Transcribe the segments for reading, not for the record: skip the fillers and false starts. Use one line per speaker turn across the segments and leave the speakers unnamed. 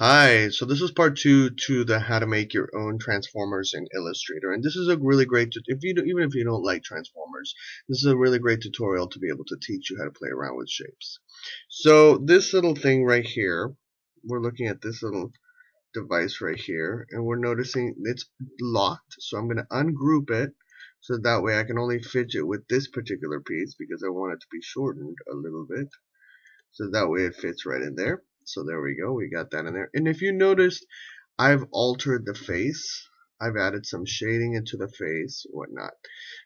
Hi, so this is part two to the how to make your own transformers in Illustrator, and this is a really great even if you don't like transformers, this is a really great tutorial to be able to teach you how to play around with shapes. So this little thing right here, we're looking at this little device right here, and we're noticing it's locked. So I'm going to ungroup it, so that way I can only fidget with this particular piece because I want it to be shortened a little bit. So that way it fits right in there. So there we go, we got that in there. And if you noticed, I've altered the face. I've added some shading into the face, whatnot.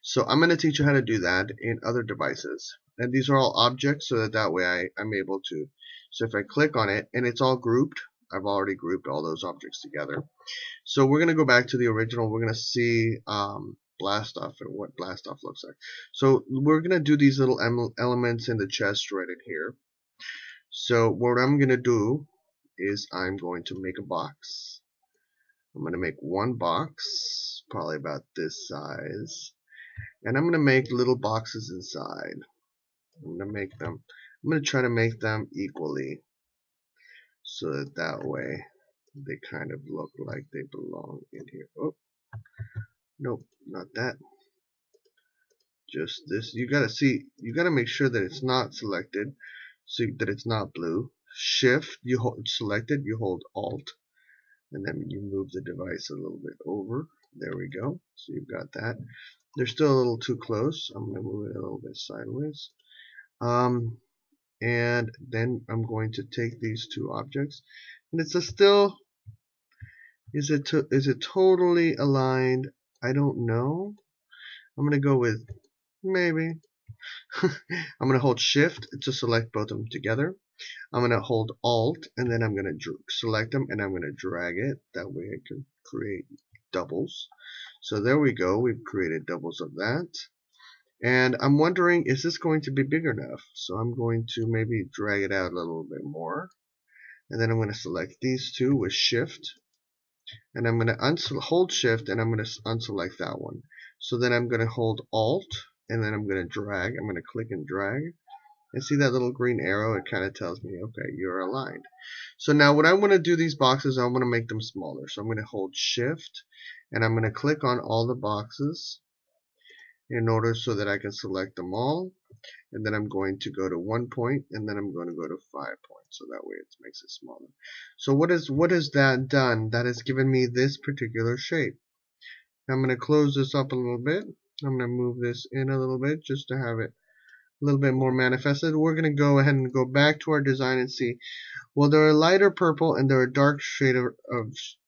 So I'm going to teach you how to do that in other devices. And these are all objects, so that way I'm able to. So if I click on it and it's all grouped, I've already grouped all those objects together. So we're going to go back to the original. We're going to see blast off and what blast off looks like. So we're going to do these little elements in the chest right in here. So what I'm going to do is I'm going to make a box. I'm going to make one box, probably about this size, and I'm going to make little boxes inside. I'm going to try to make them equally, so that way they kind of look like they belong in here. Oh, nope, not that. Just this. You gotta make sure that it's not selected, so that it's not blue. Shift, you hold selected, you hold Alt, and then you move the device a little bit over. There we go. So you've got that. They're still a little too close. I'm going to move it a little bit sideways. And then I'm going to take these two objects, and it's still. Is it totally aligned? I don't know. I'm going to go with maybe. I'm going to hold Shift to select both of them together. I'm going to hold Alt, and then I'm going to select them, and I'm going to drag it. That way I can create doubles. So there we go. We've created doubles of that. And I'm wondering, is this going to be big enough? So I'm going to maybe drag it out a little bit more. And then I'm going to select these two with Shift. And I'm going to hold Shift, and I'm going to unselect that one. So then I'm going to hold Alt, and then I'm going to drag. I'm going to click and drag. And see that little green arrow? It kind of tells me, okay, you're aligned. So now what I want to do these boxes, I want to make them smaller. So I'm going to hold Shift, and I'm going to click on all the boxes in order so that I can select them all. And then I'm going to go to 1 point, and then I'm going to go to 5 points. So that way it makes it smaller. So what has that done? That has given me this particular shape. Now I'm going to close this up a little bit. I'm going to move this in a little bit just to have it a little bit more manifested. We're going to go ahead and go back to our design and see, well, they're a lighter purple and they're a dark shade of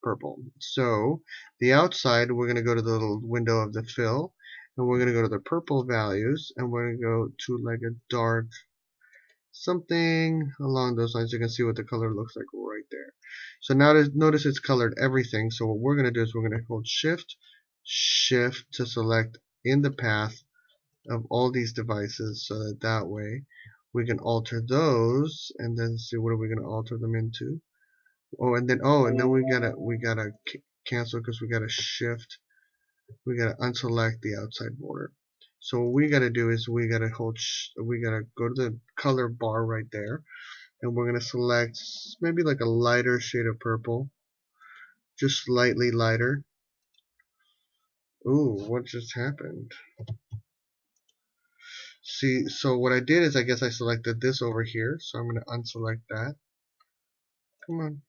purple. So the outside, we're going to go to the little window of the fill, and we're going to go to the purple values, and we're going to go to like a dark something along those lines. You can see what the color looks like right there. So now notice it's colored everything. So what we're going to do is we're going to hold Shift to select in the path of all these devices, so that way we can alter those, and then see what are we going to alter them into. And then we gotta cancel, because we gotta Shift, we gotta unselect the outside border. So what we gotta do is we gotta go to the color bar right there, and we're gonna select maybe like a lighter shade of purple, just slightly lighter. Ooh, what just happened? See, so what I did is I guess I selected this over here, so I'm going to unselect that. Come on.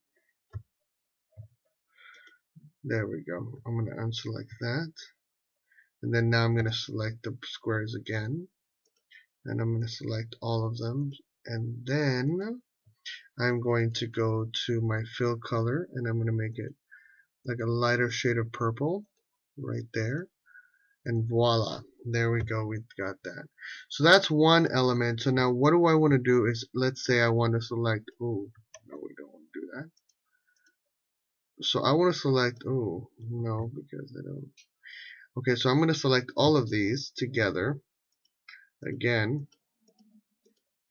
There we go. I'm going to unselect that. And then now I'm going to select the squares again. And I'm going to select all of them. And then I'm going to go to my fill color, and I'm going to make it like a lighter shade of purple right there. And voila, there we go, we've got that. So that's one element. So now what do I want to do is, let's say I want to select, oh, no, we don't want to do that. So I want to select, oh, no, because I don't. Okay, so I'm going to select all of these together again,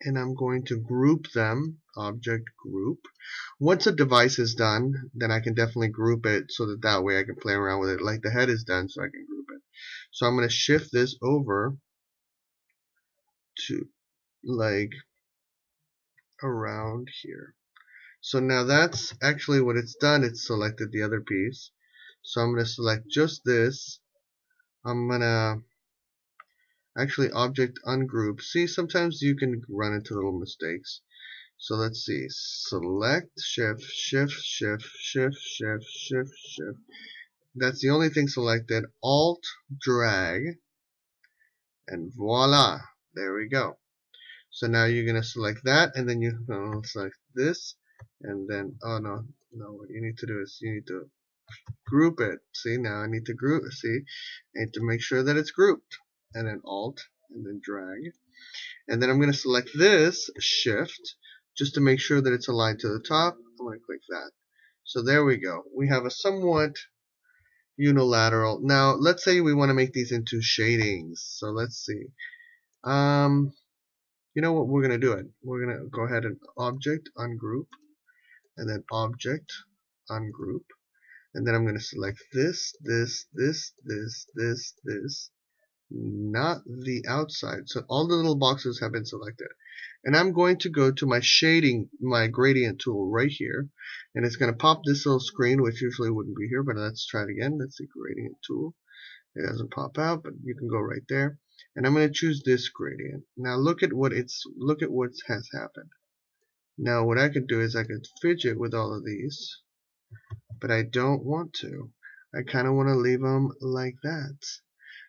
and I'm going to group them, object group. Once a device is done, then I can definitely group it so that way I can play around with it. Like the head is done, so I can group it. So I'm going to shift this over to like around here. So now that's actually what it's done. It's selected the other piece. So I'm going to select just this. I'm going to actually object ungroup. See, sometimes you can run into little mistakes. So let's see. Select shift, shift, shift, shift, shift, shift, shift. That's the only thing selected. Alt, drag, and voila. There we go. So now you're going to select that, and then you're going to select this, and then, oh no, what you need to do is you need to group it. See, now I need to group, see, I need to make sure that it's grouped, and then Alt, and then drag, and then I'm going to select this, Shift, just to make sure that it's aligned to the top. I'm going to click that. So there we go. We have a somewhat unilateral. Now, let's say we want to make these into shadings. So let's see. You know what? We're going to do it. We're going to go ahead and object ungroup, and then object ungroup, and then I'm going to select this, this, this, this, this, this, not the outside. So all the little boxes have been selected. And I'm going to go to my shading, my gradient tool right here, and it's going to pop this little screen, which usually wouldn't be here, but let's try it again. That's the gradient tool. It doesn't pop out, but you can go right there. And I'm going to choose this gradient. Now look at what has happened. Now what I could do is I could fidget with all of these, but I don't want to. I kind of want to leave them like that,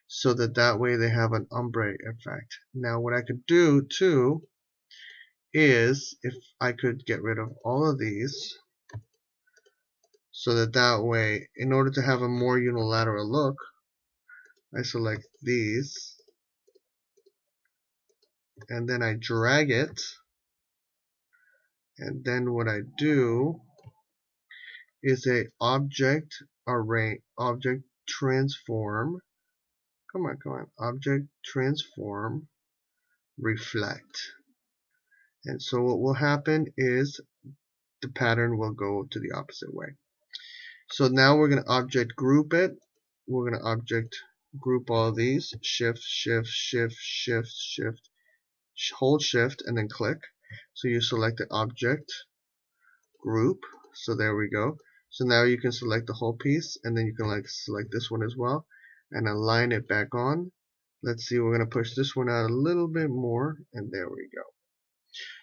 so that way they have an ombre effect. Now what I could do too is if I could get rid of all of these, so that way, in order to have a more unilateral look, I select these, and then I drag it, and then what I do is a object array, object transform, come on, object transform reflect. And so what will happen is the pattern will go to the opposite way. So now we're going to object group it. We're going to object group all these. Shift, shift, shift, shift, shift, hold shift, and then click. So you select the object group. So there we go. So now you can select the whole piece, and then you can select this one as well, and align it back on. Let's see, we're going to push this one out a little bit more, and there we go.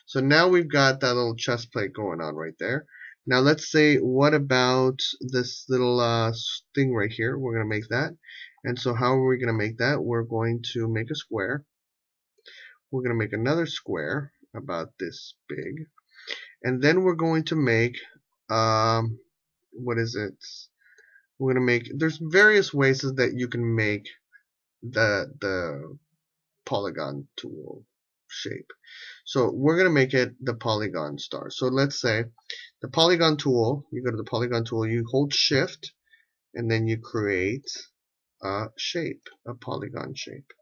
So now we've got that little chest plate going on right there. Now let's say, what about this little thing right here? We're going to make that. And so how are we going to make that? We're going to make a square. We're going to make another square about this big. And then we're going to make, what is it? We're going to make, there's various ways that you can make the polygon tool shape. So we're going to make it the polygon star. So let's say the polygon tool, you go to the polygon tool, you hold shift, and then you create a shape, a polygon shape.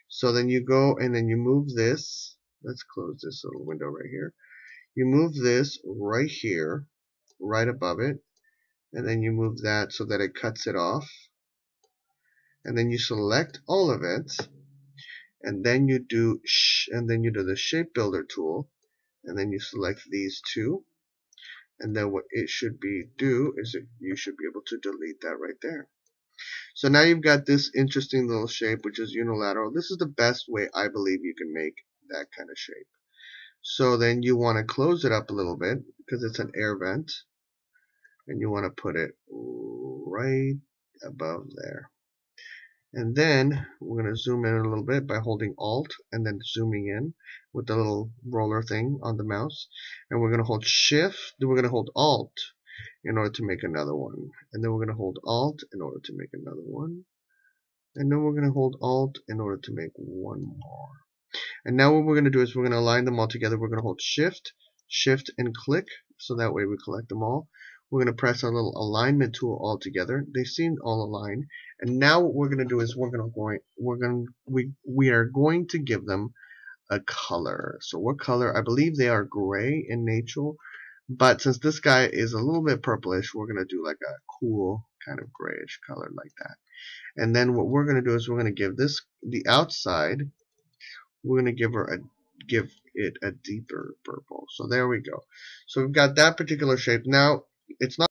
So then you go and then you move this, let's close this little window right here. You move this right here, right above it, and then you move that so that it cuts it off. And then you select all of it, and then you do the shape builder tool, and then you select these two, and then what it should do is you should be able to delete that right there. So now you've got this interesting little shape, which is unilateral. This is the best way I believe you can make that kind of shape. So then you want to close it up a little bit because it's an air vent, and you want to put it right above there. And then we're going to zoom in a little bit by holding Alt and then zooming in with the little roller thing on the mouse. And we're going to hold Shift, then we're going to hold Alt in order to make another one. And then we're going to hold Alt in order to make another one. And then we're going to hold Alt in order to make one more. And now what we're going to do is we're going to align them all together. We're going to hold Shift, Shift, and click, so that way we collect them all. We're going to press our little alignment tool all together. They seem all aligned. And now what we're going to do is we are going to give them a color. So what color? I believe they are gray in nature, but since this guy is a little bit purplish, we're going to do like a cool kind of grayish color like that. And then what we're going to do is we're going to give this the outside. We're going to give her a give it a deeper purple. So there we go. So we've got that particular shape. Now, it's not